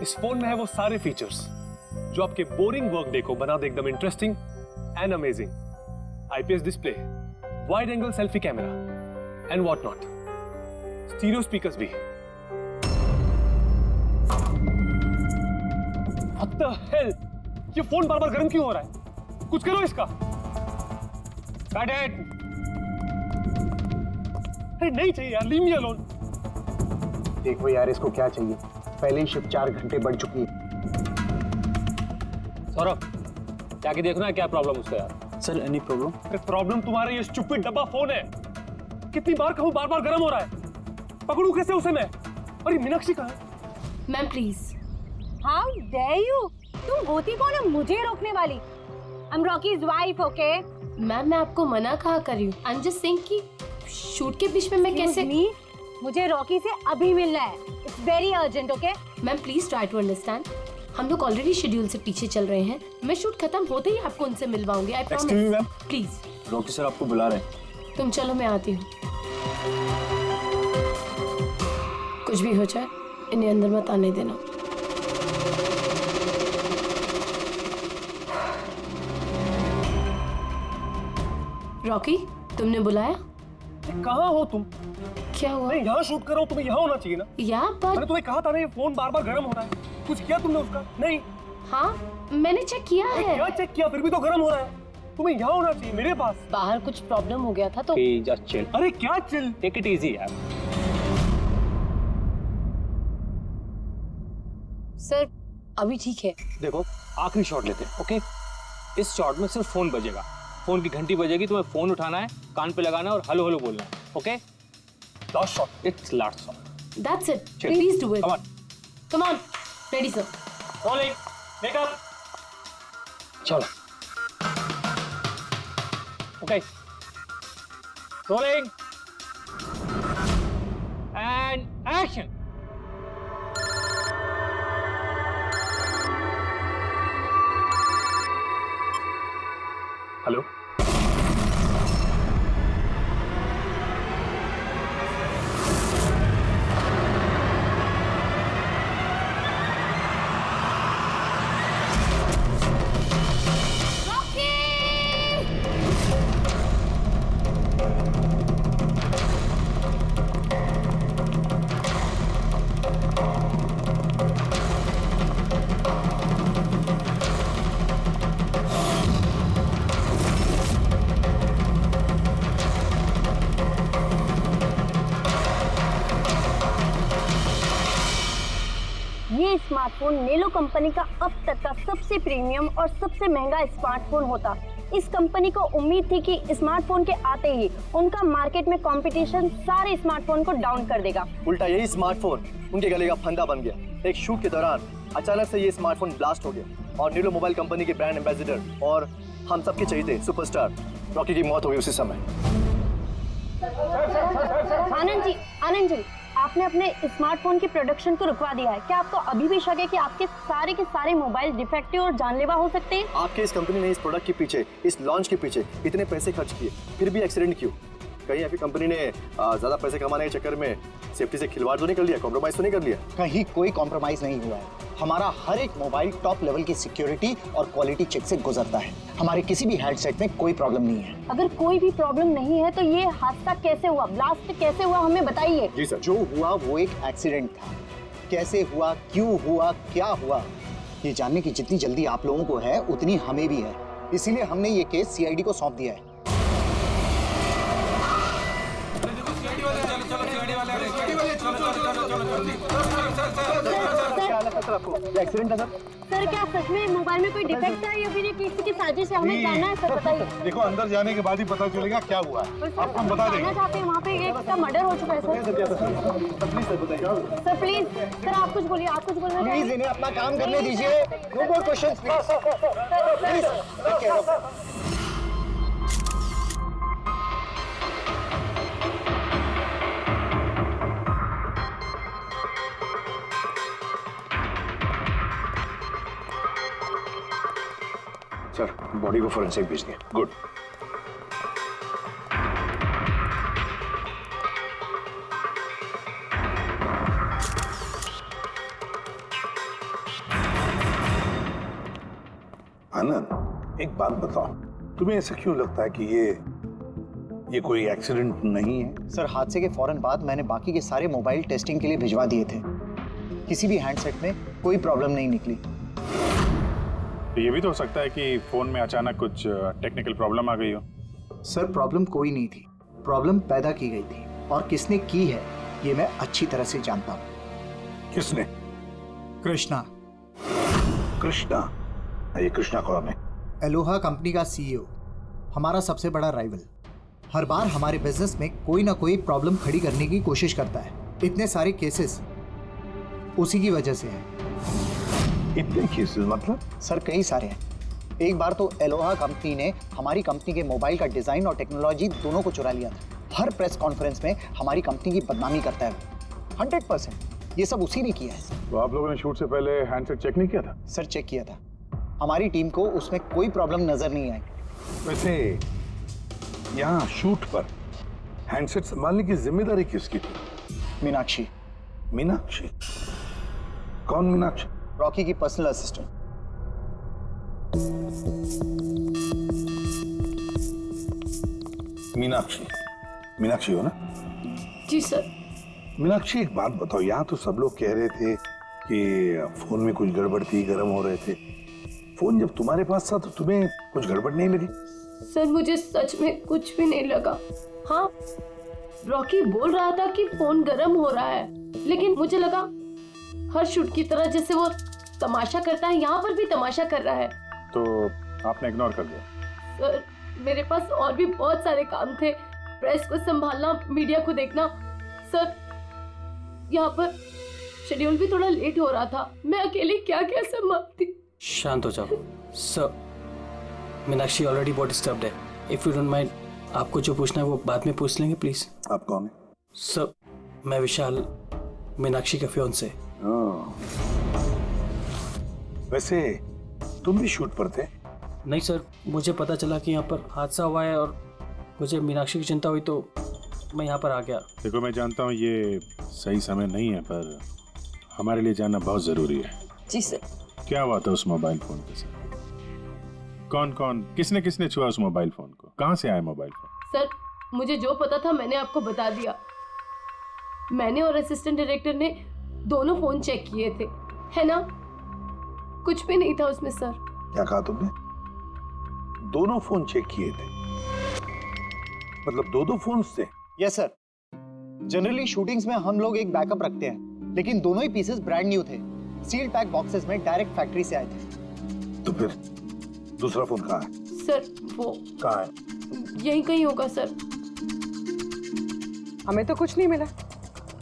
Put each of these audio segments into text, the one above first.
इस फोन में है वो सारे फीचर्स जो आपके बोरिंग वर्क डे को बना दे एकदम interesting and amazing. IPS display, wide angle selfie camera and what not, stereo speakers भी। What the hell? ये फोन बार बार गर्म क्यों हो रहा है? कुछ करो इसका। Cut it! अरे नहीं चाहिए यार, leave me alone। देखो यार इसको क्या चाहिए, पहले ही शिफ्ट 4 घंटे बढ़ चुकी है। सौरभ, जाके देखना है क्या प्रॉब्लम उसका यार। Sir any problem? अरे प्रॉब्लम तुम्हारा ये स्टूपिड डब्बा फोन है। कितनी बार कहूँ, बार बार गर्म हो रहा है। पकड़ू कैसे उसे मैं? अरे मीनाक्षी कहाँ है? Ma'am please. How dare you? तुम होती कौन है मुझे रोकने वाली? I am Rocky's wife, okay? Ma'am मैं आपको मना कहा कर रही हूँ। आई एम जस्ट सेइंग कि शूट के बीच में मैं कैसे। मुझे रॉकी से अभी मिलना है, it's very urgent, okay? Ma'am please try to understand, हम लोग ऑलरेडी शेड्यूल से पीछे चल रहे हैं। मैं शूट खत्म होते ही आपको उनसे मिलवाऊंगी, I promise. Excuse me ma'am, please. Rocky sir आपको बुला रहे हैं। तुम चलो, मैं आती हूँ। कुछ भी हो जाए इन्हें अंदर मत आने देना। रॉकी, तुमने बुलाया? कहाँ हो तुम? क्या हुआ? मैं यहाँ शूट कर रहा हूँ, तुम्हें यहाँ होना चाहिए ना। या पर मैंने तुम्हें कहा था ना ये फोन बार बार गर्म हो रहा है। कुछ किया तुमने उसका? नहीं। हाँ मैंने चेक किया है। क्या चेक किया? फिर भी तो गर्म हो रहा है। तुम्हें यहाँ होना चाहिए मेरे पास। बाहर कुछ प्रॉब्लम हो गया था तो। Just chill. अरे क्या चिल? टेक इट इजी यार। सर अभी ठीक है। देखो आखिरी शॉट लेते हैं, ओके? इस शॉट में सिर्फ फोन बजेगा, फोन की घंटी बजेगी, तुम्हें फोन उठाना है, कान पे लगाना है और हेलो हेलो बोलना है, okay? Last shot. It's last shot. That's it, please do it. Come on, come on. Ready sir. Rolling, makeup. चलो। Okay, rolling and action. Hello. ये स्मार्टफोन नेलो कंपनी का अब तक का सबसे प्रीमियम और सबसे महंगा स्मार्टफोन होता। इस कंपनी को उम्मीद थी कि स्मार्टफोन के आते ही उनका मार्केट में कंपटीशन सारे स्मार्टफोन को डाउन कर देगा। उल्टा यही स्मार्टफोन उनके गले का फंदा बन गया। एक शूट के दौरान अचानक से ये स्मार्टफोन ब्लास्ट हो गया और नेलो मोबाइल कंपनी के ब्रांड एम्बेसडर और हम सबके चहेते सुपरस्टार रॉकी की मौत हो गई उसी समय। आनंद जी, आपने अपने स्मार्टफोन की प्रोडक्शन को रुकवा दिया है। क्या आपको अभी भी शक है कि आपके सारे के सारे मोबाइल डिफेक्टिव और जानलेवा हो सकते हैं? आपके इस कंपनी ने इस प्रोडक्ट के पीछे, इस लॉन्च के पीछे इतने पैसे खर्च किए, फिर भी एक्सीडेंट क्यों? कहीं आपकी कंपनी ने ज्यादा पैसे कमाने के चक्कर में सेफ्टी से खिलवाड़ तो नहीं कर लिया, कॉम्प्रोमाइज तो नहीं कर लिया? कहीं कोई कॉम्प्रोमाइज नहीं हुआ है। हमारा हर एक मोबाइल टॉप लेवल की सिक्योरिटी और क्वालिटी चेक से गुजरता है। हमारे किसी भी हेडसेट में कोई प्रॉब्लम नहीं है। अगर कोई भी प्रॉब्लम नहीं है तो ये हादसा कैसे हुआ, ब्लास्ट कैसे हुआ, हमें बताइए। जी सर। जो हुआ वो एक एक्सीडेंट था। कैसे हुआ, क्यों हुआ, क्या हुआ, ये जानने की जितनी जल्दी आप लोगों को है उतनी हमें भी है। इसीलिए हमने ये केस सीआईडी को सौंप दिया है। एक्सीडेंट था सर? सर क्या सच में मोबाइल में कोई डिफेक्ट है या फिर ये किसी की साजिश है? हमें जानना है सर, बताइए। देखो अंदर जाने के बाद ही पता चलेगा क्या हुआ है। आपको हम बता देंगे। जानना चाहते हैं, वहाँ पे एक का मर्डर हो चुका है सर। प्लीज सर बताइए। सर प्लीज, सर आप कुछ बोलिए, आप कुछ बोलना प्लीज इन्हें अपना काम करने दीजिए। No more questions please. Sir body को फोरेंसिक भेज दिया। गुड। आनंद, एक बात बताओ, तुम्हें ऐसा क्यों लगता है कि ये कोई एक्सीडेंट नहीं है? सर, हादसे के फौरन बाद मैंने बाकी के सारे मोबाइल टेस्टिंग के लिए भिजवा दिए थे। किसी भी हैंडसेट में कोई प्रॉब्लम नहीं निकली। ये भी तो हो सकता है कि फोन में अचानक कुछ टेक्निकल प्रॉब्लम आ गई हो। सर, प्रॉब्लम कोई नहीं थी, प्रॉब्लम पैदा की गई थी, और किसने की है ये मैं अच्छी तरह से जानता हूँ। किसने? कृष्णा। कृष्णा? ये कृष्णा कौन है? एलोहा कंपनी का सीईओ, हमारा सबसे बड़ा राइवल। हर बार हमारे बिजनेस में कोई ना कोई प्रॉब्लम खड़ी करने की कोशिश करता है। इतने सारे केसेस उसी की वजह से हैं। इतने केसेस मतलब? सर, कई सारे हैं। एक बार तो एलोहा कंपनी ने हमारी कंपनी के मोबाइल का डिजाइन और टेक्नोलॉजी दोनों को चुरा लिया था। हर प्रेस कॉन्फ्रेंस में हमारी कंपनी की बदनामी करता है। 100% ये सब उसी ने किया है। तो आप लोगों ने शूट से पहले हैंडसेट चेक नहीं किया था? सर, चेक किया था। हमारी टीम को उसमें कोई प्रॉब्लम नजर नहीं आई। वैसे यहाँ शूट पर हैंडसेट संभालने की जिम्मेदारी किसकी थी? मीनाक्षी। मीनाक्षी? कौन मीनाक्षी? रॉकी की पर्सनल असिस्टेंट। मीनाक्षी हो ना? जी सर। मीनाक्षी, एक बात बताओ, यहाँ तो सब लोग कह रहे थे कि फोन में कुछ गड़बड़ थी, गर्म हो रहे थे। फोन जब तुम्हारे पास था तो तुम्हें कुछ गड़बड़ नहीं लगी? सर, मुझे सच में कुछ भी नहीं लगा। हाँ, रॉकी बोल रहा था कि फोन गर्म हो रहा है, लेकिन मुझे लगा हर शूट की तरह जैसे वो तमाशा करता है, यहाँ पर भी तमाशा कर रहा है। तो आपने इग्नोर कर दिया? सर, मेरे पास और भी बहुत सारे काम थे। प्रेस को संभालना, मीडिया को देखना। सर, यहाँ पर शेड्यूल भी थोड़ा लेट हो रहा था। मैं अकेली क्या क्या संभालती। शांत हो जाओ सर। मीनाक्षी ऑलरेडी बहुत डिस्टर्ब्ड है। इफ यू डोंट माइंड, आपको जो पूछना है वो बाद में पूछ लेंगे प्लीज। आप कौन है? सर, मैं विशाल, मीनाक्षी का फियांसे। वैसे तुम भी शूट पर थे? नहीं सर, मुझे पता चला कि यहाँ पर हादसा हुआ है और मुझे मीनाक्षी की चिंता हुई तो मैं यहाँ पर आ गया। देखो, मैं जानता हूँ ये सही समय नहीं है, पर हमारे लिए जानना बहुत जरूरी है। जी सर। क्या हुआ था उस मोबाइल फोन के साथ? कौन कौन, किसने किसने छुआ उस मोबाइल फोन को? कहाँ से आया मोबाइल फोन? सर, मुझे जो पता था मैंने आपको बता दिया। मैंने और असिस्टेंट डायरेक्टर ने दोनों फोन चेक किए थे, है ना? कुछ भी नहीं था उसमें सर। क्या कहा तुमने? दोनों फोन चेक किए थे? मतलब दो फोन थे? Yes sir. जनरली शूटिंग्स में हम लोग एक बैकअप रखते हैं, लेकिन दोनों ही पीसेस ब्रांड न्यू थे। सील पैक बॉक्सेस में डायरेक्ट फैक्ट्री से आए थे। तो फिर दूसरा फोन कहाँ है? सर, वो कहाँ है? यहीं कहीं होगा सर। हमें तो कुछ नहीं मिला।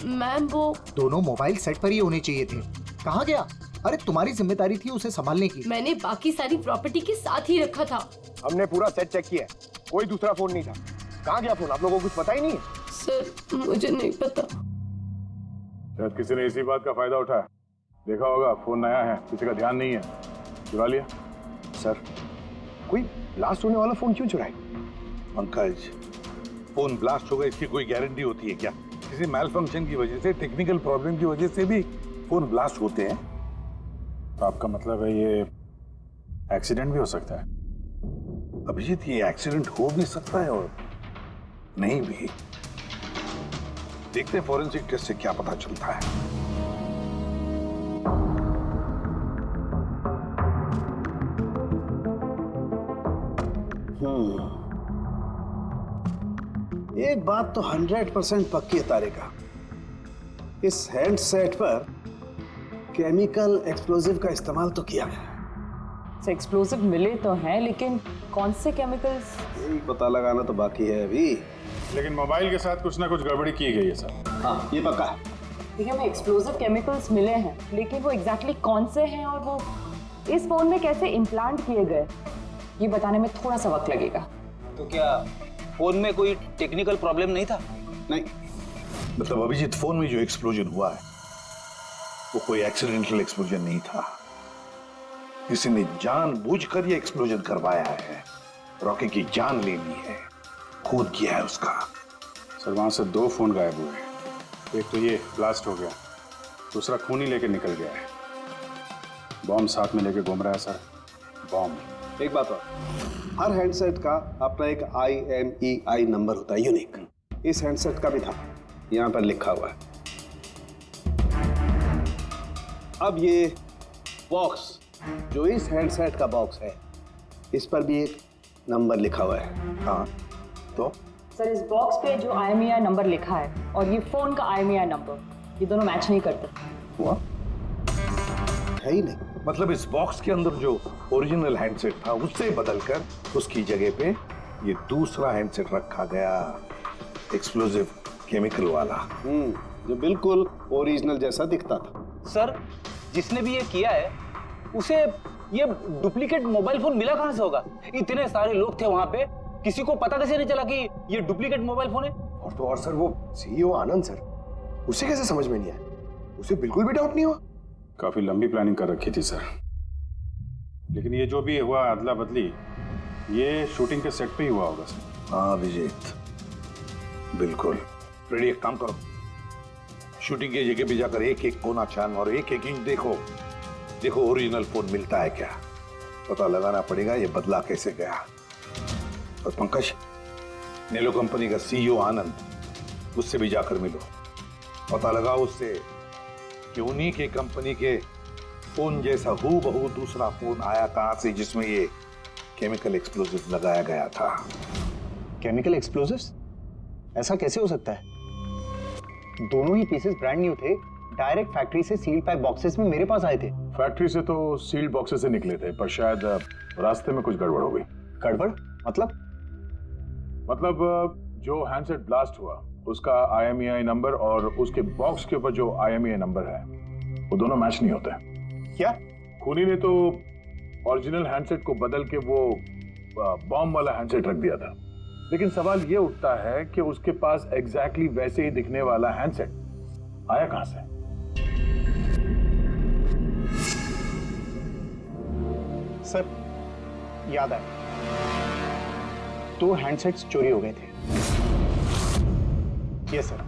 मैम, वो दोनों मोबाइल सेट पर ही होने चाहिए थे। कहाँ गया? अरे, तुम्हारी जिम्मेदारी थी उसे संभालने की। मैंने बाकी सारी प्रॉपर्टी के साथ ही रखा था। हमने पूरा सेट चेक किया है, कोई दूसरा फोन नहीं था। कहाँ गया फोन? आप लोगों को कुछ पता ही नहीं है? सर, मुझे नहीं पता। शायद किसी ने इसी बात का फायदा उठाया। देखा होगा फोन नया है, किसी का ध्यान नहीं है, चुरा लिया। सर, कोई ब्लास्ट होने वाला फोन क्यों चुराए? पंकज, फोन ब्लास्ट होगा इसकी कोई गारंटी होती है क्या? किसी मैल फंक्शन की वजह से, टेक्निकल प्रॉब्लम की वजह से भी फोन ब्लास्ट होते हैं। तो आपका मतलब है ये एक्सीडेंट भी हो सकता है? अभिजीत, ये एक्सीडेंट हो भी सकता है और नहीं भी। देखते हैं फॉरेंसिक टेस्ट से क्या पता चलता है। एक बात तो 100% पक्की है तारिका, इस हैंडसेट पर केमिकल एक्सप्लोजिव का इस्तेमाल तो किया गया। एक्सप्लोसिव मिले तो हैं, लेकिन कौन से केमिकल्स? यही पता लगाना तो बाकी है अभी। लेकिन मोबाइल के साथ कुछ ना कुछ गड़बड़ी की गई है सर। हाँ, ये पक्का है। देखिए, हमें एक्सप्लोसिव केमिकल्स मिले हैं, लेकिन वो एग्जैक्टली कौन से हैं और वो इस फोन में कैसे इम्प्लांट किए गए, ये बताने में थोड़ा सा वक्त लगेगा। तो क्या फोन में कोई टेक्निकल प्रॉब्लम नहीं था? नहीं, मतलब अभिजीत, फोन में जो एक्सप्लोजन हुआ है वो कोई एक्सीडेंटल एक्सप्लोजन नहीं था। किसी ने जानबूझकर ये एक्सप्लोजन करवाया है, रॉकी की जान ले ली है, खून किया है उसका। सर, वहां से 2 फोन गायब हुए। एक तो ये ब्लास्ट हो गया, दूसरा खून ही लेके निकल गया है। बॉम्ब साथ में लेके घूम रहा है सर, बॉम्ब। एक बात और, हर हैंडसेट का अपना एक IMEI नंबर होता है, यूनिक। इस हैंडसेट का भी था, यहाँ पर लिखा हुआ है। अब ये बॉक्स, जो इस हैंडसेट का बॉक्स है, इस पर भी एक नंबर लिखा हुआ है। हाँ, तो सर इस बॉक्स पे जो IMEI नंबर लिखा है और ये फोन का IMEI नंबर, ये दोनों मैच नहीं करते। हुआ है ही नहीं। मतलब इस बॉक्स के अंदर जो ओरिजिनल हैंडसेट था उससे बदलकर उसकी जगह पे ये दूसरा हैंडसेट रखा गया, एक्सप्लोजिव केमिकल वाला। जो बिल्कुल ओरिजिनल जैसा दिखता था। सर जिसने भी ये किया है उसे ये डुप्लीकेट मोबाइल फोन मिला कहाँ से होगा? इतने सारे लोग थे वहां पे, किसी को पता कैसे नहीं चला कि ये डुप्लीकेट मोबाइल फोन है? और तो और सर, वो CEO आनंद सर, उसे कैसे समझ में नहीं आया? उसे बिल्कुल भी डाउट नहीं हुआ? काफी लंबी प्लानिंग कर रखी थी सर, लेकिन ये जो भी हुआ अदला बदली, ये शूटिंग के सेट पे ही हुआ होगा सर। हाँ अभिजीत, बिल्कुल। रेडी, एक काम करो, शूटिंग की जगह पे जाकर एक एक कोना छान और एक एक इंच देखो, देखो ओरिजिनल फोन मिलता है क्या। पता लगाना पड़ेगा ये बदला कैसे गया। और पंकज, नेलो कंपनी का CEO आनंद, उससे भी जाकर मिलो, पता लगाओ उससे कि उन्हीं के कंपनी के फोन जैसा हूबहू दूसरा फोन आया कहां से जिसमें ये केमिकल एक्सप्लोजिव लगाया गया था। Chemical explosives? ऐसा कैसे हो सकता है? दोनों ही पीसेस ब्रांड न्यू थे, डायरेक्ट फैक्ट्री से सील्ड पैक बॉक्सेस में मेरे पास आए थे। फैक्ट्री से तो सील्ड बॉक्सेस से निकले थे, पर शायद रास्ते में कुछ गड़बड़ हो गई। गड़बड़ मतलब? जो हैंडसेट ब्लास्ट हुआ उसका IMEI नंबर और उसके बॉक्स के ऊपर जो IMEI नंबर है वो दोनों मैच नहीं होते। क्या? खूनी ने तो ओरिजिनल हैंडसेट को बदल के वो बॉम्ब वाला हैंडसेट रख दिया था, लेकिन सवाल ये उठता है कि उसके पास एग्जैक्टली वैसे ही दिखने वाला हैंडसेट आया कहां से? सर याद आया, 2 हैंडसेट्स चोरी हो गए थे। यस सर,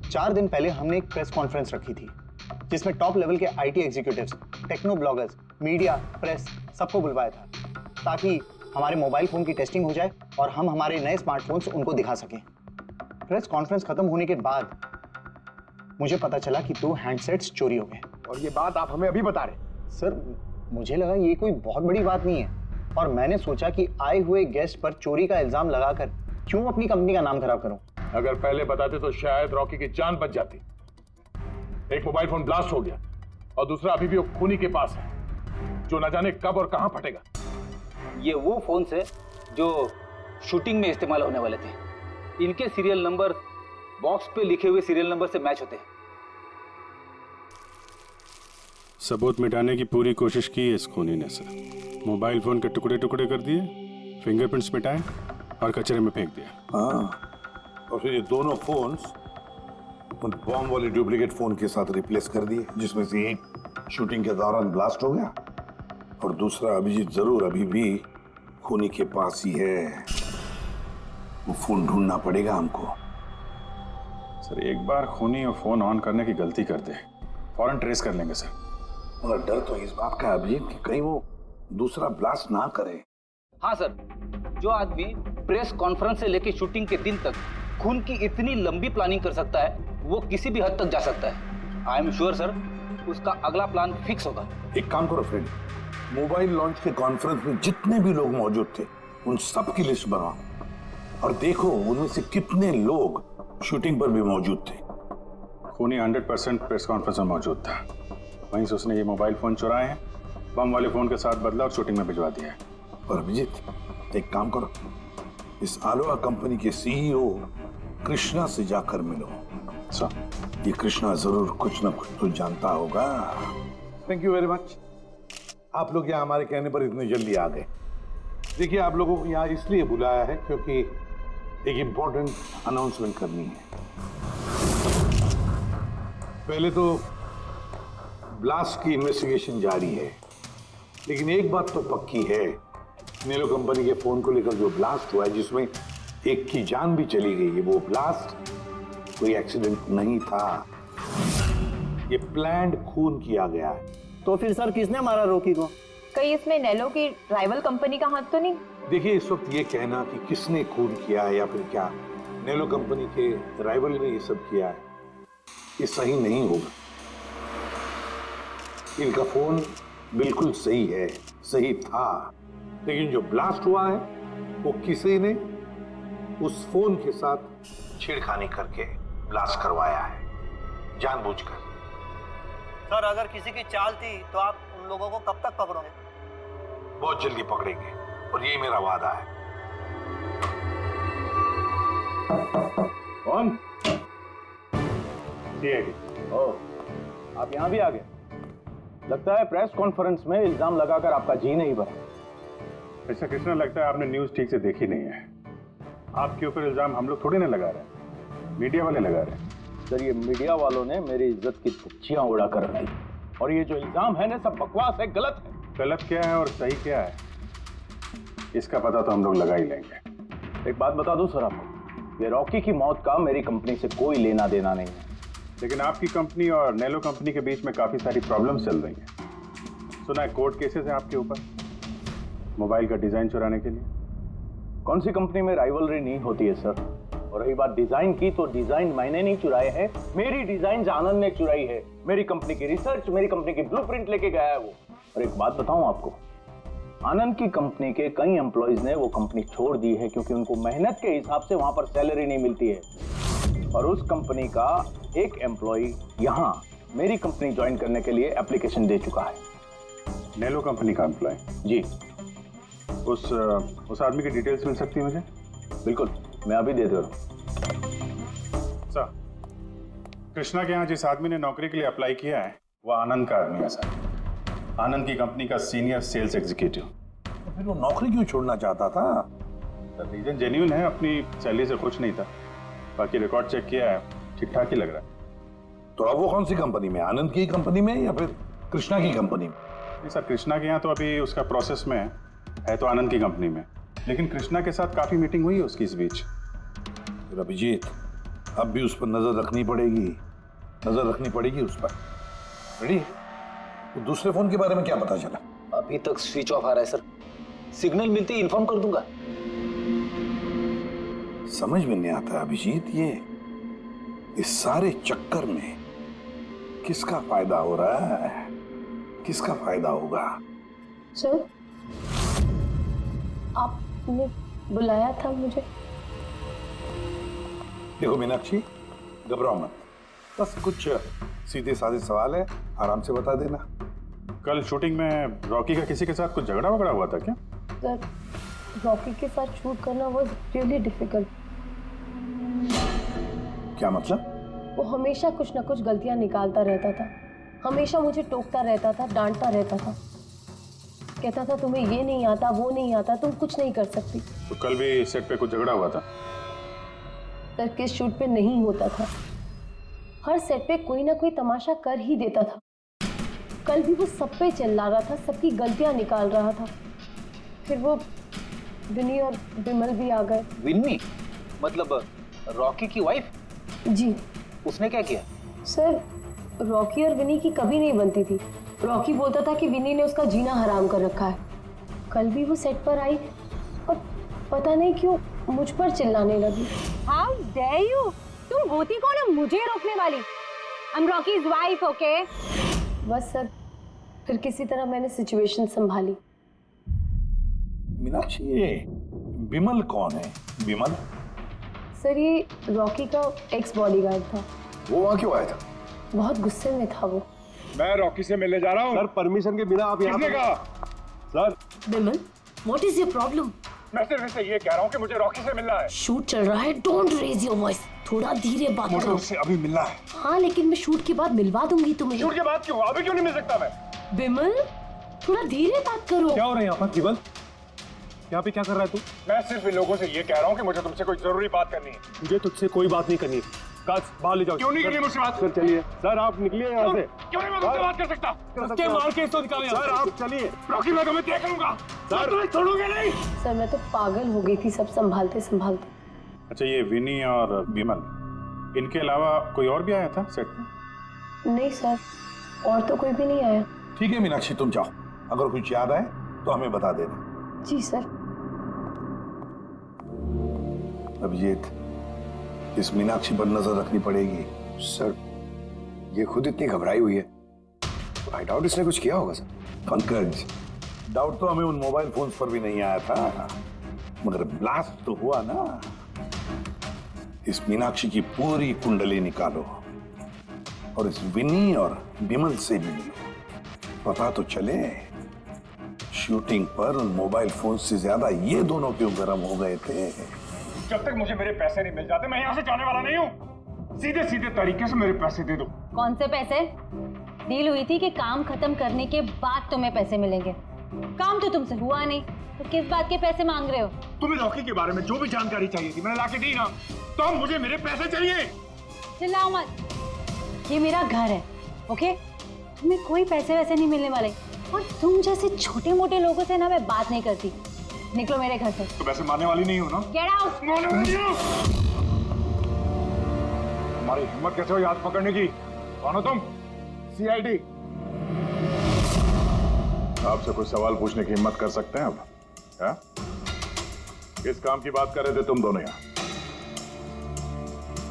4 दिन पहले हमने एक प्रेस कॉन्फ्रेंस रखी थी जिसमें टॉप लेवल के IT executives, techno bloggers, media, press सबको बुलवाया था ताकि हमारे मोबाइल फोन की टेस्टिंग हो जाए और हम हमारे नए स्मार्टफोन्स उनको दिखा सकें। प्रेस कॉन्फ्रेंस खत्म होने के बाद मुझे पता चला कि 2 हैंडसेट्स चोरी हो गए। और ये बात आप हमें अभी बता रहे? सर मुझे लगा ये कोई बहुत बड़ी बात नहीं है और मैंने सोचा कि आए हुए गेस्ट पर चोरी का इल्जाम लगाकर क्यों अपनी कंपनी का नाम खराब करूं। अगर पहले बताते तो शायद रॉकी की जान बच जाती। एक मोबाइल फोन ब्लास्ट हो गया और दूसरा अभी भी वो खूनी के पास है, जो न जाने कब और कहां फटेगा। ये वो फोन है जो शूटिंग में इस्तेमाल होने वाले थे। इनके सीरियल नंबर बॉक्स पे लिखे हुए सीरियल नंबर से मैच होते हैं। सबूत मिटाने की पूरी कोशिश की है इस खूनी ने सर। मोबाइल फोन के टुकड़े टुकड़े कर दिए, फिंगरप्रिंट्स मिटाए और कचरे में फेंक दिया। हाँ, और फिर ये दोनों फोन्स उन बॉम्ब वाले डुप्लीकेट फोन के साथ रिप्लेस कर दिए, जिसमें से एक शूटिंग के दौरान ब्लास्ट हो गया और दूसरा अभिजीत जरूर अभी भी खूनी के पास ही है। वो फोन ढूंढना पड़ेगा हमको। सर एक बार खूनी और फोन ऑन करने की गलती कर दे, फौरन ट्रेस कर लेंगे सर। मगर डर तो इस बात का अभिजीत कि कहीं वो दूसरा ब्लास्ट ना करे। हाँ सर, जो आदमी प्रेस कॉन्फ्रेंस से लेकर शूटिंग के दिन तक खून की इतनी लंबी प्लानिंग कर सकता है, वो किसी भी हद तक जा सकता है। आई एम श्योर सर, उसका अगला प्लान फिक्स होगा। एक काम करो फ्रेंड, मोबाइल लॉन्च के कॉन्फ्रेंस में जितने भी लोग मौजूद थे उन सब की लिस्ट बनाओ और देखो उनमें से कितने लोग शूटिंग पर भी मौजूद थे। खूनी 100% प्रेस कॉन्फ्रेंस में मौजूद था, वहीं से उसने ये मोबाइल फोन चुराए हैं, बम वाले फोन के साथ बदला और शूटिंग में भिजवा दिया है। और अभिजीत एक काम करो, इस आलोआ कंपनी के CEO कृष्णा से जाकर मिलो। सर ये कृष्णा जरूर कुछ ना कुछ तो जानता होगा। Thank you very much. आप लोग यहाँ हमारे कहने पर इतने जल्दी आ गए। देखिए, आप लोगों को यहाँ इसलिए बुलाया है क्योंकि एक इम्पोर्टेंट अनाउंसमेंट करनी है। पहले तो ब्लास्ट की इन्वेस्टिगेशन जारी है, लेकिन एक बात तो पक्की है, नेलो कंपनी के फोन को लेकर जो ब्लास्ट हुआ है जिसमें एक की जान भी चली गई है, वो ब्लास्ट कोई एक्सीडेंट नहीं था, ये प्लान्ड खून किया गया है। तो फिर सर किसने मारा रॉकी को? कहीं इसमें नेलो की राइवल कंपनी का हाथ तो नहीं? देखिए, इस वक्त ये कहना कि किसने खून किया है या फिर क्या नेलो कंपनी के राइवल ने ये सब किया है, ये सही नहीं होगा। इनका फोन बिल्कुल सही है, सही था, लेकिन जो ब्लास्ट हुआ है वो किसी ने उस फोन के साथ छेड़खानी करके ब्लास्ट करवाया है, जानबूझकर। सर, अगर किसी की चाल थी तो आप उन लोगों को कब तक पकड़ोगे? बहुत जल्दी पकड़ेंगे और ये मेरा वादा है। कौन? आप यहाँ भी आ गए। लगता है प्रेस कॉन्फ्रेंस में इल्जाम लगाकर आपका जी नहीं भरा। ऐसा कृष्णा, लगता है आपने न्यूज ठीक से देखी नहीं है। आपके ऊपर इल्जाम हम लोग थोड़ी ना लगा रहे हैं, मीडिया वाले लगा रहे हैं। सर, ये मीडिया वालों ने मेरी इज्जत की धज्जियां उड़ा कर रख दी, और ये जो इल्जाम है ना, सब बकवास है, गलत है। गलत क्या है और सही क्या है, इसका पता तो हम लोग लगा ही लेंगे। एक बात बता दूं सर आपको, ये रॉकी की मौत का मेरी कंपनी से कोई लेना देना नहीं है। लेकिन आपकी कंपनी और नेलो कंपनी के बीच में काफी सारी प्रॉब्लम्स चल रही हैं। सुना है कोर्ट केसेस हैं आपके ऊपर मोबाइल का डिजाइन चुराने के लिए। कौन सी कंपनी में राइवलरी नहीं होती है सर? और रही बात डिजाइन की, तो डिजाइन मैंने नहीं चुराए हैं, मेरी डिजाइन आनंद ने चुराई है। मेरी कंपनी की रिसर्च, मेरी कंपनी की ब्लूप्रिंट लेके गया है वो। और एक बात बताऊं आपको, आनंद की कंपनी के कई एम्प्लॉइज ने वो कंपनी छोड़ दी है क्योंकि उनको मेहनत के हिसाब से वहां पर सैलरी नहीं मिलती है। और उस कंपनी का एक एम्प्लॉय यहाँ मेरी कंपनी ज्वाइन करने के लिए एप्लीकेशन दे चुका है। नेलो कंपनी का एम्प्लॉय? जी। उस आदमी की डिटेल्स मिल सकती है मुझे? बिल्कुल, मैं अभी दे दे रहा हूँ। सर, कृष्णा के यहाँ जिस आदमी ने नौकरी के लिए अप्लाई किया है वो आनंद का आदमी है सर। आनंद की कंपनी का सीनियर सेल्स एग्जीक्यूटिव। तो फिर वो नौकरी क्यों छोड़ना चाहता था? सर, रीजन जेन्युइन है, अपनी सैलरी से खुश नहीं था। बाकी रिकॉर्ड चेक किया है, ठीक ठाक ही लग रहा है। तो अब वो कौन सी कंपनी में, आनंद की कंपनी में या फिर कृष्णा की कंपनी में? नहीं सर, कृष्णा के यहाँ तो अभी उसका प्रोसेस में है तो आनंद की कंपनी में, लेकिन कृष्णा के साथ काफी मीटिंग हुई है उसकी इस बीच। फिर अभिजीत, अब भी उस पर नजर रखनी पड़ेगी उस पर। रेडी? तो दूसरे फोन के बारे में क्या पता चला? अभी तक स्विच ऑफ आ रहा है सर, सिग्नल मिलते ही इन्फॉर्म कर दूंगा। समझ में नहीं आता अभिजीत, ये इस सारे चक्कर में किसका फायदा हो रहा है, किसका फायदा होगा? सर, आपने बुलाया था मुझे? देखो मीनाक्षी, घबराओ मत, बस कुछ सीधे साधे सवाल है, आराम से बता देना। कल शूटिंग में रॉकी का किसी के साथ कुछ झगड़ा वगड़ा हुआ था क्या? सर, रॉकी के साथ शूट करना वाज रियली डिफिकल्ट। क्या मतलब? वो हमेशा कुछ ना कुछ गलतियां निकालता रहता था, हमेशा मुझे टोकता रहता था, डांटता रहता था, कहता था तुम्हें ये नहीं आता, वो नहीं आता, तुम कुछ नहीं कर सकती। तो कल भी सेट पे कुछ झगड़ा हुआ था? सर, किस शूट पे नहीं होता था, हर सेट पे कोई ना कोई तमाशा कर ही देता था। कल भी वो सब पे चिल्ला रहा था, सबकी गलतियां निकाल रहा था। फिर वो विनी और विमल भी आ गए। विन्नी मतलब रॉकी की वाइफ? जी। उसने क्या किया? सर, रॉकी और विनी की कभी नहीं बनती थी। रॉकी बोलता था कि विनी ने उसका जीना हराम कर रखा है। कल भी वो सेट पर आई और पता नहीं क्यों मुझ पर चिल्लाने लगी। How dare you? तुम होती कौन है मुझे रोकने वाली? I'm Rocky's wife, okay? बस सर, फिर किसी तरह मैंने सिचुएशन संभाली। मीनाक्षी, ये विमल कौन है? विमल? सर, ये रॉकी का एक्स बॉडीगार्ड था। वो वहाँ क्यों आया था? बहुत गुस्से में था वो। मैं रॉकी से मिलने जा रहा हूँ। सर, परमिशन के बिना आप यहाँ कहा? Sir, Vimal, what is your problem? मैं सिर्फ इससे ये कह रहा हूँ कि मुझे रॉकी से मिलना है। शूट चल रहा है, डोंट रेज योर वॉइस, थोड़ा धीरे बात मुझे करो। उससे अभी मिलना है। हाँ, लेकिन मैं शूट के बाद मिलवा दूंगी तुम्हें। शूट के बाद क्यों? अभी क्यों नहीं मिल सकता मैं? विमल, थोड़ा धीरे बात करो। क्या हो रहा है यहाँ पर विमल? यहाँ पे क्या कर रहा है तू? मैं सिर्फ इन लोगों से ये कह रहा हूँ कि मुझे तुमसे कोई जरूरी बात करनी है। मुझे तुझसे कोई बात नहीं करनी है। काश, बाहर ले जाओ। क्यों नहीं करनी मुझसे बात? सर चलिए। सर, आप निकलिए यहाँ से। क्यों नहीं मैं तुमसे बात कर सकता? धक्के मार के इसको निकाल यहाँ से। सर, आप चलिए। रॉकी, मैं तुम्हें देख लूंगा। सर, तुम्हें छोड़ूंगा नहीं। सर, मैं तो पागल हो गई थी सब संभालते संभालते। अच्छा, ये विनी और विमल, इनके अलावा कोई और भी आया था सेट पे? नहीं सर, और तो कोई भी नहीं आया। ठीक है मीनाक्षी, तुम जाओ, अगर कुछ याद आए तो हमें बता देना। जी सर। अभिजीत, इस मीनाक्षी पर नजर रखनी पड़ेगी। सर, ये खुद इतनी घबराई हुई है, आई डाउट इसने कुछ किया होगा सर। पंकज, डाउट तो हमें उन मोबाइल फोन्स पर भी नहीं आया था, मगर ब्लास्ट तो हुआ ना। इस मीनाक्षी की पूरी कुंडली निकालो और इस विनी और विमल से भी मिलो, पता तो चले शूटिंग पर उन मोबाइल फोन से ज्यादा ये दोनों क्यों गर्म हो गए थे। जब तक मुझे मेरे पैसे नहीं मिल जाते मैं यहाँ से जाने वाला नहीं हूँ। सीधे सीधे तरीके से मेरे पैसे दे दो। कौन से पैसे? डील हुई थी कि काम खत्म करने के बाद तुम्हें पैसे मिलेंगे। काम तो तुमसे हुआ नहीं, तो किस बात के पैसे मांग रहे हो? तुम्हें रॉकी के बारे में जो भी जानकारी चाहिए थी मैंने लाके दी ना, तो अब मुझे मेरे पैसे चाहिए। चिल्लाओ मत, ये मेरा घर है, ओके? तुम्हें कोई पैसे वैसे नहीं मिलने वाले, और तुम जैसे छोटे मोटे लोगों से ना मैं बात नहीं करती। निकलो मेरे घर से। तो वैसे मारने वाली नहीं हो ना? Get out. तुम्हारी हिम्मत कैसे हुई हाथ पकड़ने की? कौन हो तुम? CID। आपसे कुछ सवाल पूछने की हिम्मत कर सकते हैं अब? क्या? किस काम की बात कर रहे थे तुम दोनों यहाँ?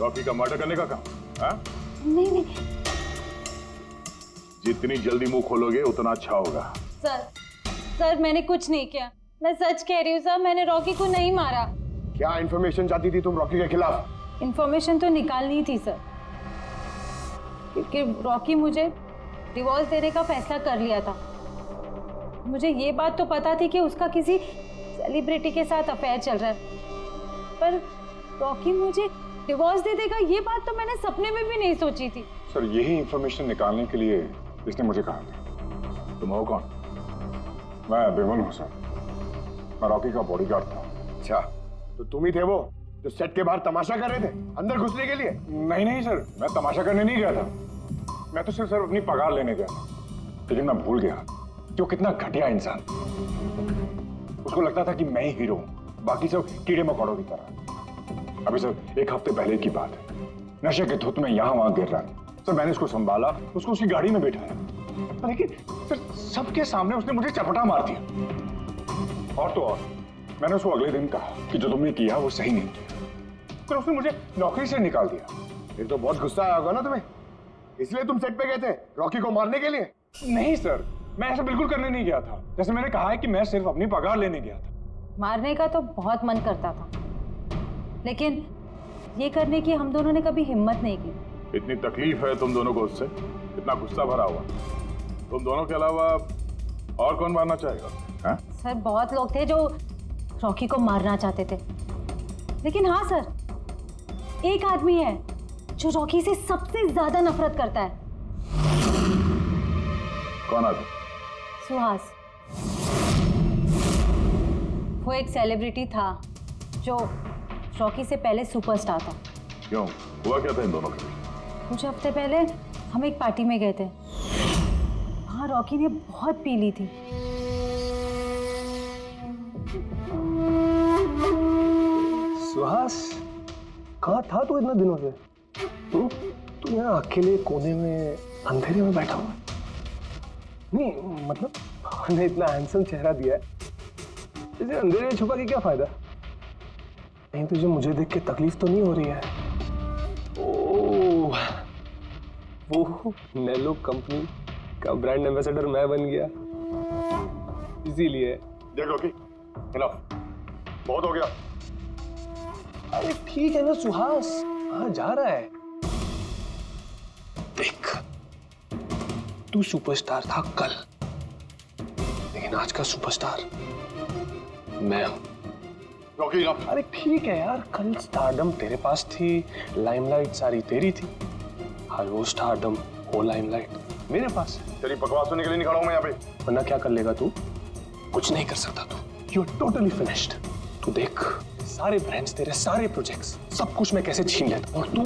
रॉकी का मर्डर करने का काम? हाँ? नहीं। जितनी जल्दी मुंह खोलोगे उतना अच्छा होगा। सर मैंने कुछ नहीं किया, मैं सच कह रही हूँ सर, मैंने रॉकी को नहीं मारा। क्या इन्फॉर्मेशन चाहती थी तुम रॉकी के खिलाफ? इन्फॉर्मेशन तो निकालनी थी सर, क्योंकि रॉकी मुझे डिवोर्स देने का फैसला कर लिया था। मुझे ये बात तो पता थी कि उसका किसी सेलिब्रिटी के साथ अफेयर चल रहा है, पर रॉकी मुझे डिवोर्स दे देगा ये बात तो मैंने सपने में भी नहीं सोची थी। सर यही इन्फॉर्मेशन निकालने के लिए इसने मुझे कहा था। तुम हो कौन? मैं विमल हूँ सर, मैं रॉकी का बॉडीगार्ड था। अच्छा, तो तुम ही थे वो जो सेट के बाहर तमाशा कर रहे थे अंदर घुसने के लिए? नहीं सर, मैं तमाशा करने नहीं गया था। मैं तो सिर्फ अपनी पगार लेने गया था, लेकिन मैं भूल गया कि वो कितना घटिया इंसान। उसको लगता था कि मैं ही हीरो हूँ, बाकी सब कीड़े मकोड़ों की तरह। अभी सर 1 हफ्ते पहले की बात है, नशे के धुत में यहाँ वहां गिर रहा था। सर मैंने उसको संभाला, उसको उसकी गाड़ी में बैठाया, लेकिन सर सबके सामने उसने मुझे चपटा मार दिया। और तो और मैंने उसको अगले दिन कहा कि जो तुमने किया वो सही नहीं किया, तो उसने मुझे नौकरी से निकाल दिया। फिर तो बहुत गुस्सा आया होगा ना तुम्हें, इसलिए तुम सेट पे गए थे रॉकी को मारने के लिए? नहीं सर, मैं ऐसा बिल्कुल करने नहीं गया था। जैसे मैंने कहा है कि मैं सिर्फ अपनी पगार लेने गया था। मारने का तो बहुत मन करता था, लेकिन ये करने की हम दोनों ने कभी हिम्मत नहीं की। इतनी तकलीफ है तुम दोनों को उससे, इतना गुस्सा भरा हुआ। तुम दोनों के अलावा और कौन मारना चाहेगा? हाँ? सर बहुत लोग थे जो रॉकी को मारना चाहते थे, लेकिन हाँ सर, एक आदमी है जो रॉकी से सबसे ज्यादा नफरत करता है। कौन आदमी? सुहास। वो एक सेलिब्रिटी था जो रॉकी से पहले सुपरस्टार था। क्यों, हुआ क्या था इन दोनों के बीच? कुछ हफ्ते पहले हम एक पार्टी में गए थे, वहाँ रॉकी ने बहुत पी ली थी। सुहास, कहाँ था तू इतने दिनों से? तू यहाँ अकेले कोने में अंधेरे में बैठा हुआ? नहीं मतलब हमने इतना हैंडसम चेहरा दिया है, इसे अंधेरे में छुपा के क्या फायदा? नहीं तुझे मुझे देख के तकलीफ तो नहीं हो रही है? ओह, वो नेलो कंपनी का ब्रांड एम्बेसडर मैं बन गया, इसीलिए। देख रॉकी, खिलाओ, बहुत हो गया। अरे ठीक है ना सुहास, कहाँ जा रहा है? देख, तू सुपरस्टार था कल, लेकिन आज का सुपरस्टार मैं हूं। रॉकी, अरे ठीक है यार, कल स्टारडम तेरे पास थी, लाइमलाइट सारी तेरी थी, आज वो स्टारडम वो लाइमलाइट मेरे पास है। तेरी बकवास सुनने के लिए नहीं खड़ा हूं मैं यहाँ पे। वरना क्या कर लेगा तू? कुछ नहीं कर सकता तू, यू आर टोटली फिनिश्ड। तू देख, सारे ब्रांड्स, तेरे सारे प्रोजेक्ट्स, सब कुछ मैं कैसे छीन लेता हूं, और तू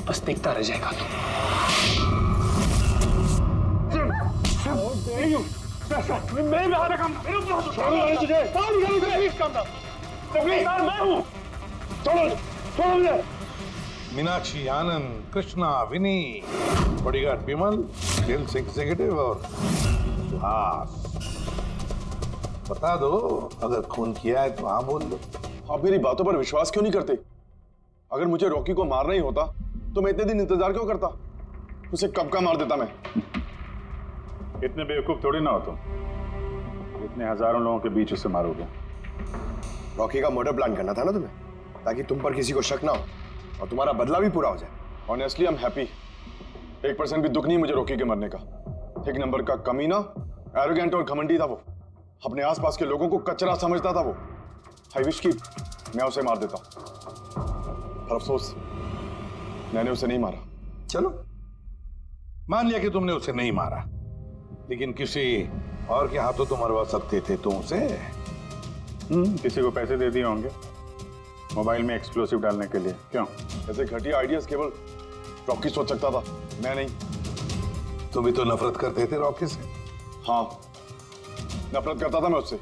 बस देखता रह जाएगा। मीनाक्षी आनंद, कृष्णा, विनी, बॉडीगार्ड विमल, सेल्स एग्जीक्यूटिव और सुहास। बता दो, अगर खून किया है तो हाँ बोल दो। आप मेरी बातों पर विश्वास क्यों नहीं करते? अगर मुझे रॉकी को मारना ही होता तो मैं इतने दिन इंतजार क्यों करता? उसे कब का मार देता मैं। इतने बेवकूफ थोड़ी ना हो तुम, इतने हजारों लोगों के बीच उसे मारोगे। रॉकी का मर्डर प्लान करना था ना तुम्हें, ताकि तुम पर किसी को शक ना हो और तुम्हारा बदला भी पूरा हो जाए। Honestly I am happy. 1% भी दुख नहीं मुझे रॉकी के मरने का। एक नंबर का कमीना, एरोगेंट और घमंडी था वो। अपने आसपास के लोगों को कचरा समझता था वो। आई विश कि मैं उसे मार देता, पर अफसोस मैंने उसे नहीं मारा। चलो, मान लिया कि तुमने उसे नहीं मारा, लेकिन किसी और के हाथों तो मरवा सकते थे तुम उसे। किसी को पैसे दे दिए होंगे मोबाइल में एक्सप्लोसिव डालने के लिए। क्यों? ऐसे घटिया आइडियाज केवल रॉकी सोच सकता था, मैं नहीं। तुम भी तो नफरत करते थे रॉकी से। हाँ, नफरत करता था मैं उससे,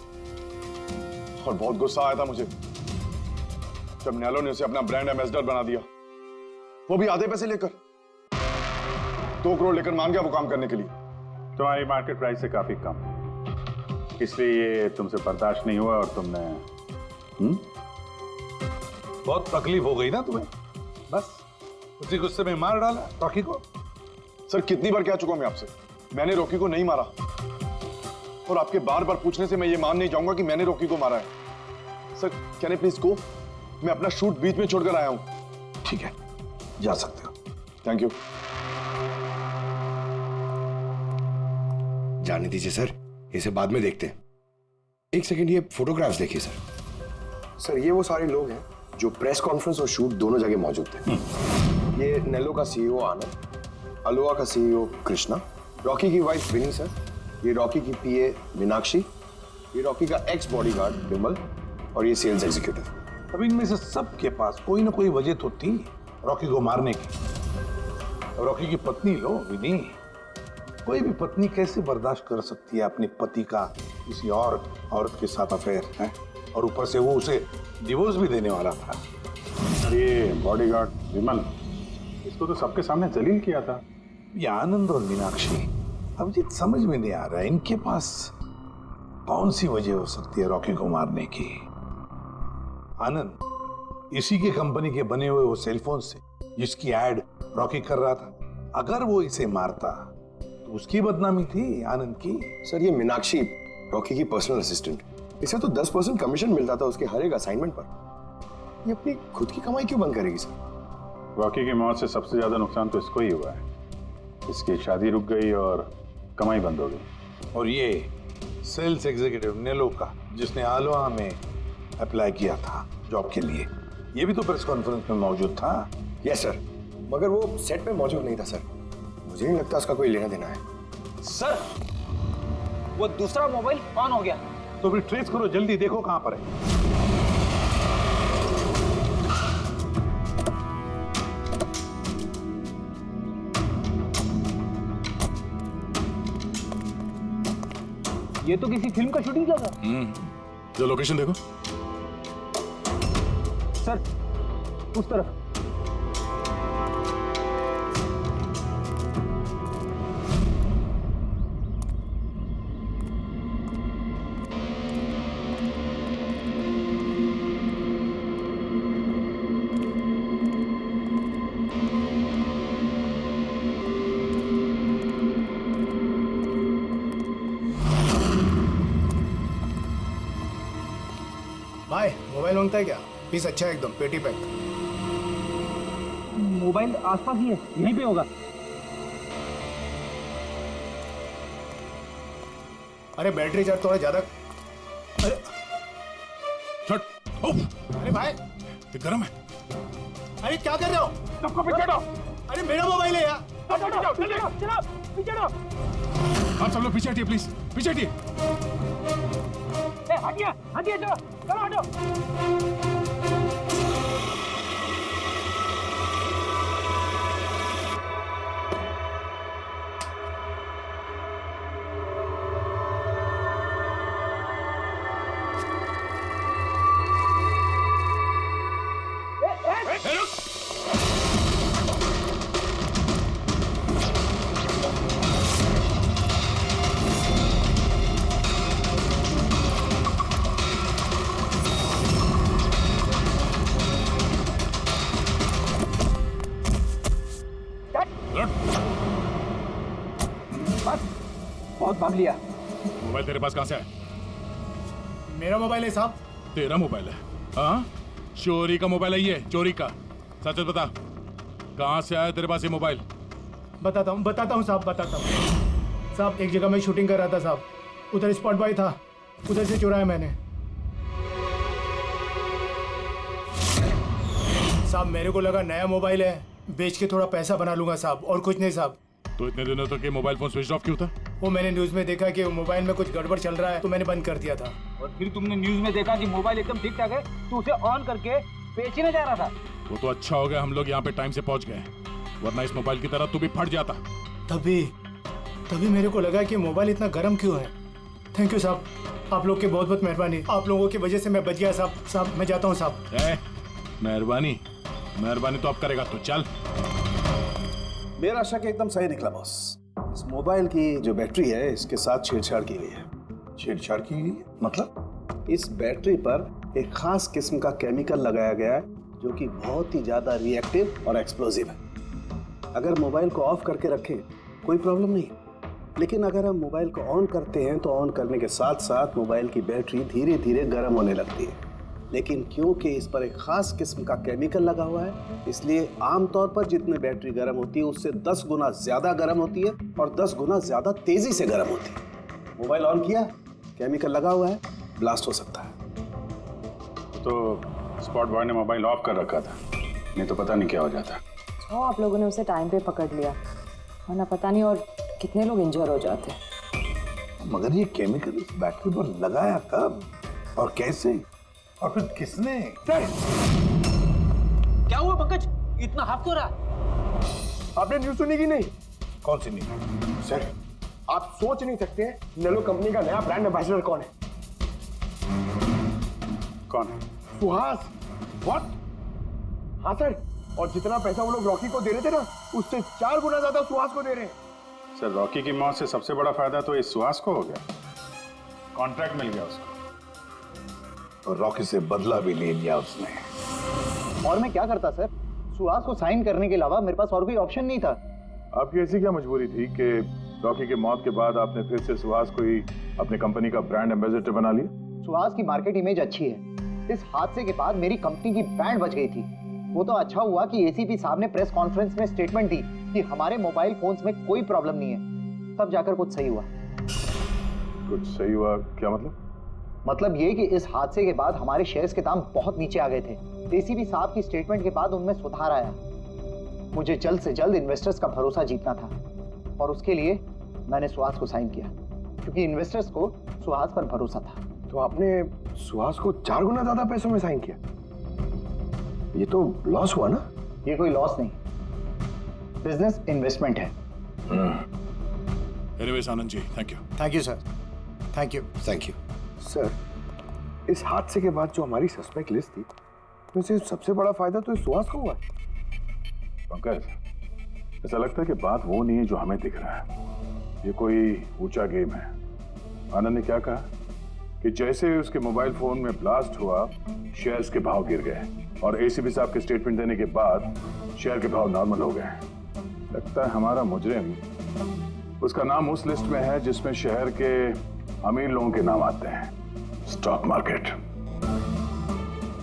और बहुत गुस्सा आया था मुझे जब नैलो ने उसे अपना ब्रांड एम्बेसडर बना दिया, वो भी आधे पैसे लेकर। 2 करोड़ लेकर मान गया वो काम करने के लिए। तुम्हारी मार्केट प्राइस से काफी कम, इसलिए ये तुमसे बर्दाश्त नहीं हुआ और तुमने बहुत तकलीफ हो गई ना तुम्हें, बस उसी गुस्से में मार डाला रॉकी को। सर, कितनी बार कह चुका हूं मैं आपसे, मैंने रॉकी को नहीं मारा, और आपके बार बार पूछने से मैं ये मान नहीं जाऊंगा कि मैंने रॉकी को मारा है। Sir, can I please go? मैं अपना शूट बीच में छोड़कर आया हूं। ठीक है, जा सकते हो। Thank you. जाने दीजिए सर, इसे बाद में देखते हैं। एक सेकंड, ये फोटोग्राफ्स देखिए सर। सर, ये वो सारे लोग हैं जो प्रेस कॉन्फ्रेंस और शूट दोनों जगह मौजूद थे। ये नेलो का सीईओ आनंद, अलोहा का सीईओ कृष्णा, रॉकी की वाइफ विनी सर, ये रॉकी की पीए मीनाक्षी, ये रॉकी का एक्स बॉडीगार्ड विमल, और ये सेल्स एग्जीक्यूटिव। अब इनमें से सबके पास कोई ना कोई वजह तो थी रॉकी को मारने की। रॉकी की पत्नी लो विनी, कोई भी पत्नी कैसे बर्दाश्त कर सकती है अपने पति का किसी और औरत के साथ अफेयर है, और ऊपर से वो उसे डिवोर्स भी देने वाला था। ये बॉडीगार्ड विमल, इसको तो सबके सामने जलील किया था। ये आनंद और मीनाक्षी, अब जी समझ में नहीं आ रहा है इनके पास कौन सी वजह हो सकती है रॉकी को मारने की। आनंद इसी के कंपनी के बने हुए वो सेलफोन से जिसकी एड रॉकी कर रहा था, अगर वो इसे मारता तो उसकी बदनामी थी आनंद की। सर, ये मीनाक्षी रॉकी की पर्सनल असिस्टेंट, इसे तो 10% कमीशन मिलता था उसके हर एक असाइनमेंट पर। ये अपनी खुद की कमाई क्यों बंद करेगी सर? रॉकी की मौत से सबसे ज्यादा नुकसान तो इसको ही हुआ है। इसकी शादी रुक गई और कमाई बंद हो गई। और ये सेल्स एग्जीक्यूटिव नेलो का, जिसने आलोहा में अप्लाई किया था जॉब के लिए, ये भी तो प्रेस कॉन्फ्रेंस में मौजूद था। यस सर, मगर वो सेट पे मौजूद नहीं था सर। मुझे नहीं लगता उसका कोई लेना देना है। सर, वो दूसरा मोबाइल ऑन हो गया। तो फिर ट्रेस करो, जल्दी देखो कहां पर है। ये तो किसी फिल्म का शूटिंग लगा। जो लोकेशन देखो सर, उस तरफ। भाई, मोबाइल मांगता है क्या? पीस अच्छा है एकदम, पेटी पैक। मोबाइल आसपास ही है, यहीं पे होगा। अरे बैटरी चार्ज थोड़ा ज्यादा। अरे छट। अरे भाई, ये गर्म है। अरे क्या कर रहे हो? सबको पीछे हटो। अरे मेरा मोबाइल है यार। आप सब लोग पीछे हटिए प्लीज, पीछे हटिए। हटिए, हटिए, चलो, चलो, हटो। बहुत भाग लिया। मोबाइल तेरे पास कहां से है? मेरा मोबाइल है साहब। तेरा मोबाइल है? हाँ, चोरी का मोबाइल है ये, चोरी का। सच सच बता, कहां से आया तेरे पास ये मोबाइल? बताता हूँ साहब, बताता हूँ साहब। एक जगह मैं शूटिंग कर रहा था साहब, उधर स्पॉट बॉय था, उधर से चुराया मैंने साहब। मेरे को लगा नया मोबाइल है, बेच के थोड़ा पैसा बना लूंगा साहब, और कुछ नहीं साहब। तो इतने दिनों तक ये मोबाइल फोन स्विच ऑफ क्यों था? वो मैंने न्यूज़ में देखा कि मोबाइल में कुछ गड़बड़ चल रहा है, तो मैंने बंद कर दिया था। और फिर तुमने न्यूज में देखा कि मोबाइल एकदम ठीक ठाक है, तो उसे ऑन करके बेचने जा रहा था। वो तो अच्छा हो गया हम लोग यहाँ पे टाइम से पहुंच गए, वरना इस मोबाइल की तरह तू भी फट जाता। तभी मेरे को लगा कि मोबाइल इतना गर्म क्यों है। थैंक यू साहब, आप लोग की बहुत बहुत मेहरबानी। आप लोगों की वजह से मैं बच गया साहब। साहब मैं जाता हूँ साहब। मेहरबानी तो अब करेगा तो चल। मेरा शक एकदम सही निकला बॉस। इस मोबाइल की जो बैटरी है, इसके साथ छेड़छाड़ की गई है। छेड़छाड़ की गई? मतलब? इस बैटरी पर एक खास किस्म का केमिकल लगाया गया है जो कि बहुत ही ज्यादा रिएक्टिव और एक्सप्लोजिव है। अगर मोबाइल को ऑफ करके रखें कोई प्रॉब्लम नहीं, लेकिन अगर हम मोबाइल को ऑन करते हैं तो ऑन करने के साथ साथ मोबाइल की बैटरी धीरे धीरे गर्म होने लगती है। लेकिन क्योंकि इस पर एक खास किस्म का केमिकल लगा हुआ है, इसलिए आमतौर पर जितनी बैटरी गर्म होती है उससे 10 गुना ज्यादा गर्म होती है और 10 गुना ज्यादा तेजी से गर्म होती है। मोबाइल ऑन किया, केमिकल लगा हुआ है, ब्लास्ट हो सकता है। तो स्पॉट बॉय ने मोबाइल ऑफ कर रखा था, नहीं तो पता नहीं क्या हो जाता। तो आप लोगों ने उसे टाइम पे पकड़ लिया, वरना पता नहीं और कितने लोग इंजर हो जाते। मगर ये केमिकल इस बैटरी पर लगाया कब और कैसे और फिर किसने? क्या हुआ पंकज, इतना हाफ क्यों रहा? आपने न्यूज़ सुनी कि नहीं? कौन सी नहीं? सर, आप सोच नहीं सकते नेलो कंपनी का नया ब्रांड एम्बेसडर कौन है? कौन है? सुहास। व्हाट? हाँ सर, और जितना पैसा वो लोग रॉकी को दे रहे थे ना, उससे 4 गुना ज्यादा सुहास को दे रहे हैं। सर, रॉकी की मौत से सबसे बड़ा फायदा तो इस सुहास को हो गया, कॉन्ट्रैक्ट मिल गया उसको, और रॉकी से बदला भी ले लिया उसने। और मैं क्या करता सर? सुहास को साइन करने के अलावा मेरे पास और कोई ऑप्शन नहीं था। आपकी ऐसी क्या मजबूरी थी कि रॉकी के मौत के बाद आपने फिर से सुहास को ही अपने कंपनी का ब्रांड एम्बेसडर बना लिया? सुहास की मार्केट इमेज अच्छी है। इस हादसे के बाद मेरी कंपनी की ब्रांड बच गई थी। वो तो अच्छा हुआ कि एसीपी साहब ने प्रेस कॉन्फ्रेंस में स्टेटमेंट दी कि हमारे मोबाइल फोन्स में कोई प्रॉब्लम नहीं है। तब जाकर कुछ सही हुआ। कुछ सही हुआ क्या मतलब? मतलब ये कि इस हादसे के बाद हमारे शेयर्स के दाम बहुत नीचे आ गए थे। एसीपी साहब की स्टेटमेंट के बाद उनमें सुधार आया। मुझे जल्द से जल्द इन्वेस्टर्स का भरोसा जीतना था और उसके लिए मैंने सुहास को साइन किया, क्योंकि इन्वेस्टर्स को सुहास पर भरोसा था। तो आपने सुहास को 4 गुना ज्यादा पैसों में साइन किया? ये तो लॉस हुआ ना? ये कोई लॉस नहीं, बिजनेस इन्वेस्टमेंट है। Anyways Anand ji, thank you. Thank you sir, thank you. Thank you sir, इस हादसे के बाद जो हमारी सस्पेक्ट लिस्ट थी, उनसे सबसे बड़ा फायदा तो इस सुहास को हुआ। पंकज, ऐसा लगता है कि बात वो नहीं है जो हमें दिख रहा है। ये कोई ऊंचा गेम है। आनंद ने क्या कहा कि जैसे उसके मोबाइल फोन में ब्लास्ट हुआ, शेयर्स के भाव गिर गए और एसीपी साहब के स्टेटमेंट देने के बाद शेयर के भाव नॉर्मल हो गए। लगता है हमारा मुजरिम, उसका नाम उस लिस्ट में है जिसमें शहर के अमीर लोगों के नाम आते हैं, स्टॉक मार्केट।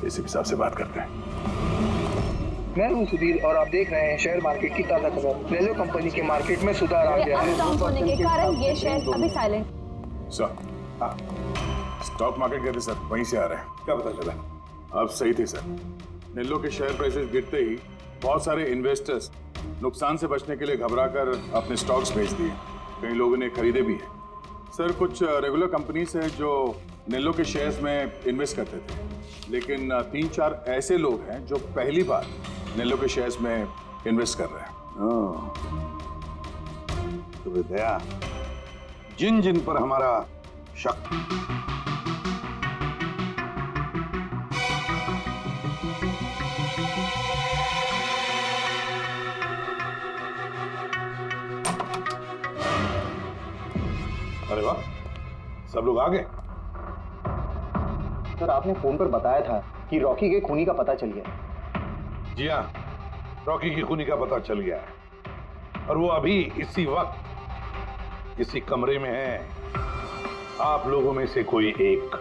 एसीपी साहब से बात करते हैं। मैं हूं सुधीर और आप देख रहे हैं शेयर मार्केट की ताजा खबर। नेलो कंपनी के मार्केट में सुधार आ गया है। डाउन होने के कारण ये शेयर अभी साइलेंट। सर, स्टॉक मार्केट गए थे सर, वहीं से आ रहे हैं। क्या पता चला? आप सही थे सर। नेलो के शेयर प्राइसेस गिरते ही बहुत सारे इन्वेस्टर्स नुकसान से बचने के लिए घबराकर अपने स्टॉक्स बेच दिए। कई लोगों ने खरीदे भी हैं। सर, कुछ रेगुलर कंपनीज हैं जो नेलो के शेयर्स में इन्वेस्ट करते थे, लेकिन 3-4 ऐसे लोग हैं जो पहली बार नेलो के शेयर्स में इन्वेस्ट कर रहे हैं। तो विद्या, जिन जिन पर हमारा शक, अरे वाह, सब लोग आ गए। सर, आपने फोन पर बताया था कि रॉकी के खूनी का पता चल गया। जी हाँ, रॉकी की खूनी का पता चल गया है और वो अभी इसी वक्त किसी कमरे में है, आप लोगों में से कोई एक।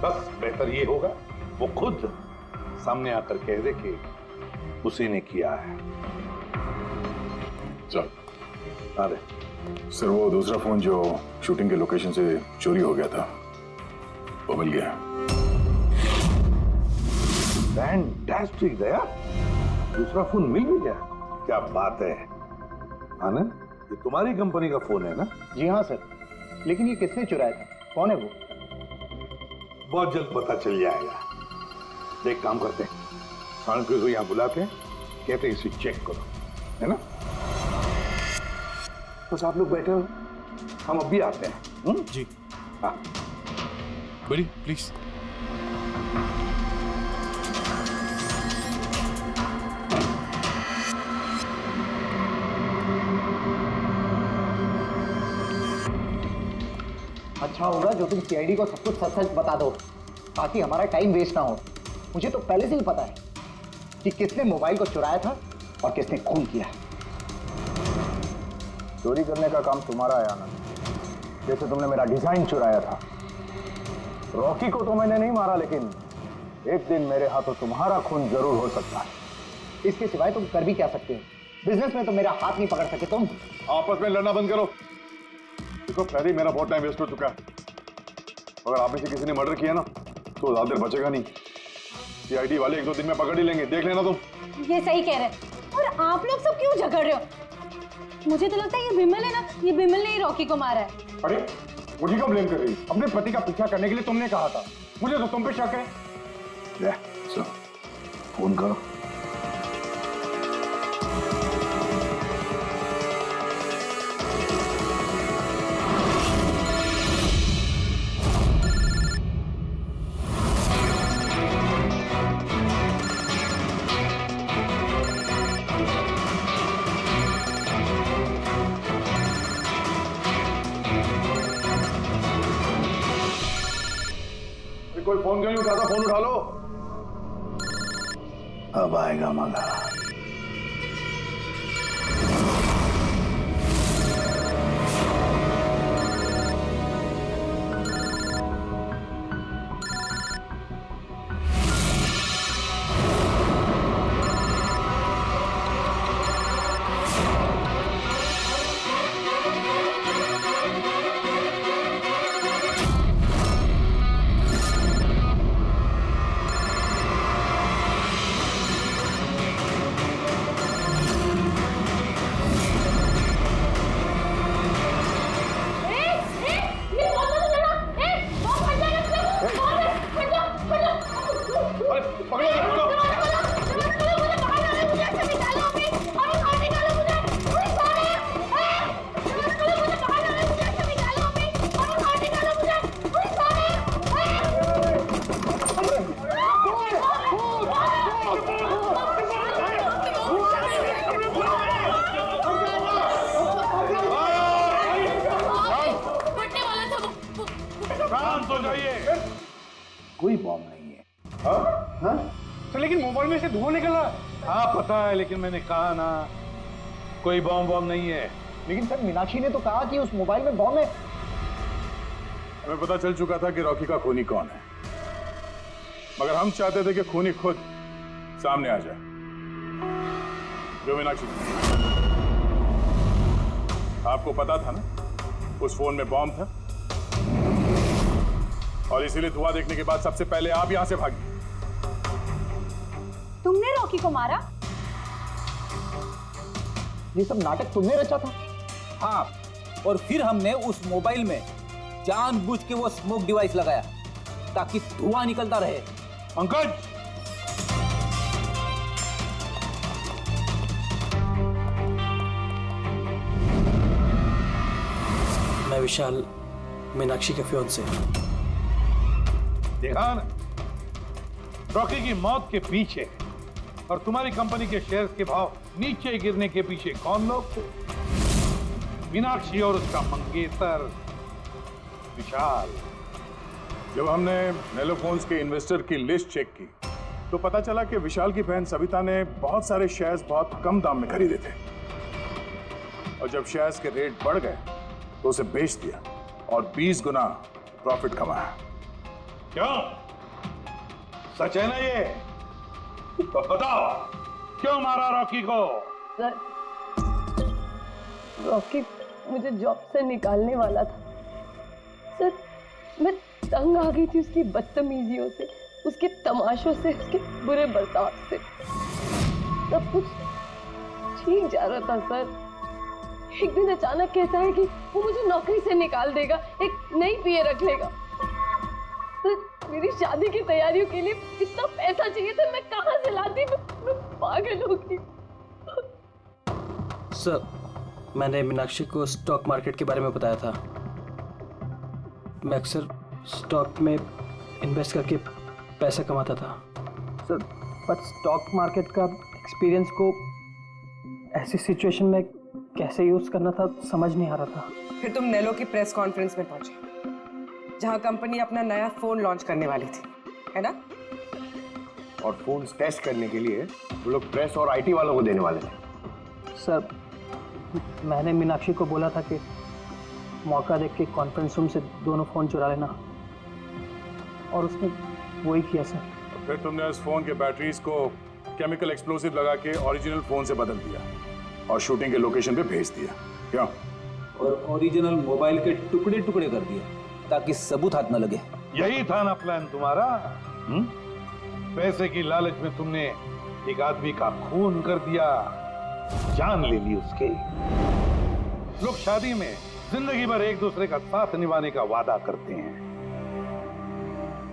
बस बेहतर ये होगा वो खुद सामने आकर कह दे कि उसी ने किया है। चल। अरे सर, वो दूसरा फोन जो शूटिंग के लोकेशन से चोरी हो गया था वो मिल गया। फैंटास्टिक दया, दूसरा फोन मिल भी गया। क्या बात है आनंद, ये तुम्हारी कंपनी का फोन है ना? जी हाँ सर, लेकिन ये किसने चुराया था, कौन है वो? बहुत जल्द पता चल जाएगा। एक काम करते हैं, सानवी को यहाँ बुलाते हैं, कहते हैं इसे चेक करो, है ना? बस आप लोग बैठे हो, हम अभी आते हैं। जी हाँ बड़ी प्लीज। अच्छा होगा जो तुम सीआईडी को सब कुछ सच सच बता दो, ताकि हमारा टाइम वेस्ट ना हो। मुझे तो पहले से ही पता है कि किसने मोबाइल को चुराया था और किसने खून किया। चोरी करने का काम तुम्हारा है आनंद, जैसे तुमने मेरा डिजाइन चुराया था। रॉकी को तो मैंने नहीं मारा, लेकिन एक दिन मेरे हाथों तुम्हारा खून जरूर हो सकता है। इसके सिवाय तुम कर भी क्या सकते हो? बिजनेस में तो मेरा हाथ नहीं पकड़ सके तुम। आपस में लड़ना बंद करो। देखो पहले ही मेरा बहुत टाइम वेस्ट हो चुका है। अगर आप में से किसी ने मर्डर किया ना तो ज्यादा देर बचेगा नहीं। सीआईडी वाले 1-2 दिन में पकड़ ही लेंगे, देख लेना तुम। ये सही कह रहे हैं। और आप लोग सब क्यों झगड़ रहे हो? मुझे तो लगता है ये बिमल है ना, ये बिमल ने ही रॉकी को मारा है। अरे मुझे क्यों ब्लेम कर रही? अपने पति का पीछा करने के लिए तुमने कहा था, मुझे तो तुम पे शक है। ले, चलो, फोन करो। कोई फोन क्यों नहीं उठाता? फोन उठा लो। अब आएगा मजा। कोई बॉम्ब नहीं है। हाँ? तो लेकिन मोबाइल में से धुआं निकल रहा है। हाँ पता है, लेकिन मैंने कहा ना कोई बॉम्ब नहीं है। लेकिन सर मीनाक्षी ने तो कहा कि उस मोबाइल में बॉम्ब है। हमें पता चल चुका था कि रॉकी का खूनी कौन है, मगर हम चाहते थे कि खूनी खुद सामने आ जाए। जो मीनाक्षी, आपको पता था ना उस फोन में बॉम्ब था, और इसीलिए धुआं देखने के बाद सबसे पहले आप यहां से भागी। तुमने रॉकी को मारा? ये सब नाटक तुमने रचा था? हाँ, और फिर हमने उस मोबाइल में जानबूझ के वो स्मोक डिवाइस लगाया ताकि धुआं निकलता रहे। पंकज, मैं विशाल, मीनाक्षी के फियांसे। देखा ना, रॉकी की मौत के पीछे और तुम्हारी कंपनी के शेयर्स के भाव नीचे गिरने के पीछे कौन लोग थे? मीनाक्षी और उसका मंगेतर विशाल। जब हमने नेलोफोन्स के इन्वेस्टर की लिस्ट चेक की तो पता चला कि विशाल की बहन सविता ने बहुत सारे शेयर्स बहुत कम दाम में खरीदे थे। और जब शेयर्स के रेट बढ़ गए तो उसे बेच दिया और 20 गुना प्रॉफिट कमाया। क्यों? सच है ना ये? तो बताओ क्यों मारा रॉकी को? सर, रॉकी मुझे जॉब से निकालने वाला था। सर, मैं तंग आ गई थी उसकी बदतमीजियों से, उसके तमाशों से, उसके बुरे बर्ताव से। सब कुछ ठीक जा रहा था सर। एक दिन अचानक कहता है कि वो मुझे नौकरी से निकाल देगा, एक नई पीए रख लेगा। सर, मेरी शादी की तैयारियों के लिए इतना पैसा चाहिए था, मैं कहाँ से लाती? मैं पागल हो गई। सर, मैंने मीनाक्षी को स्टॉक मार्केट के बारे में बताया था। मैं अक्सर स्टॉक में इन्वेस्ट करके पैसा कमाता था। सर, पर स्टॉक मार्केट का एक्सपीरियंस को ऐसी सिचुएशन में कैसे यूज करना था समझ नहीं आ रहा था। फिर तुम नेलो की प्रेस कॉन्फ्रेंस में पहुंचे, जहां कंपनी अपना नया फोन लॉन्च करने वाली थी, है ना? और फोन टेस्ट करने के लिए वो लोग प्रेस और आईटी वालों को देने वाले थे। सर, मैंने मीनाक्षी को बोला था कि मौका देख के कॉन्फ्रेंस रूम से दोनों फ़ोन चुरा लेना, और उसने वही किया सर। फिर तुमने उस फोन के बैटरीज को केमिकल एक्सप्लोसिव लगा के ओरिजिनल फोन से बदल दिया और शूटिंग के लोकेशन पे भेज दिया। क्यों? और ओरिजिनल मोबाइल के टुकड़े टुकड़े कर दिए ताकि सबूत हाथ न लगे। यही था ना प्लान तुम्हारा? पैसे की लालच में तुमने एक आदमी का खून कर दिया, जान ले ली उसके। लोग शादी में जिंदगी भर एक दूसरे का साथ निभाने का वादा करते हैं।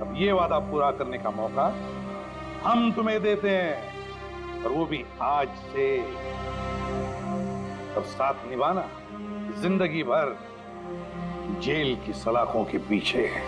अब ये वादा पूरा करने का मौका हम तुम्हें देते हैं, और वो भी आज से। अब साथ निभाना जिंदगी भर जेल की सलाखों के पीछे है।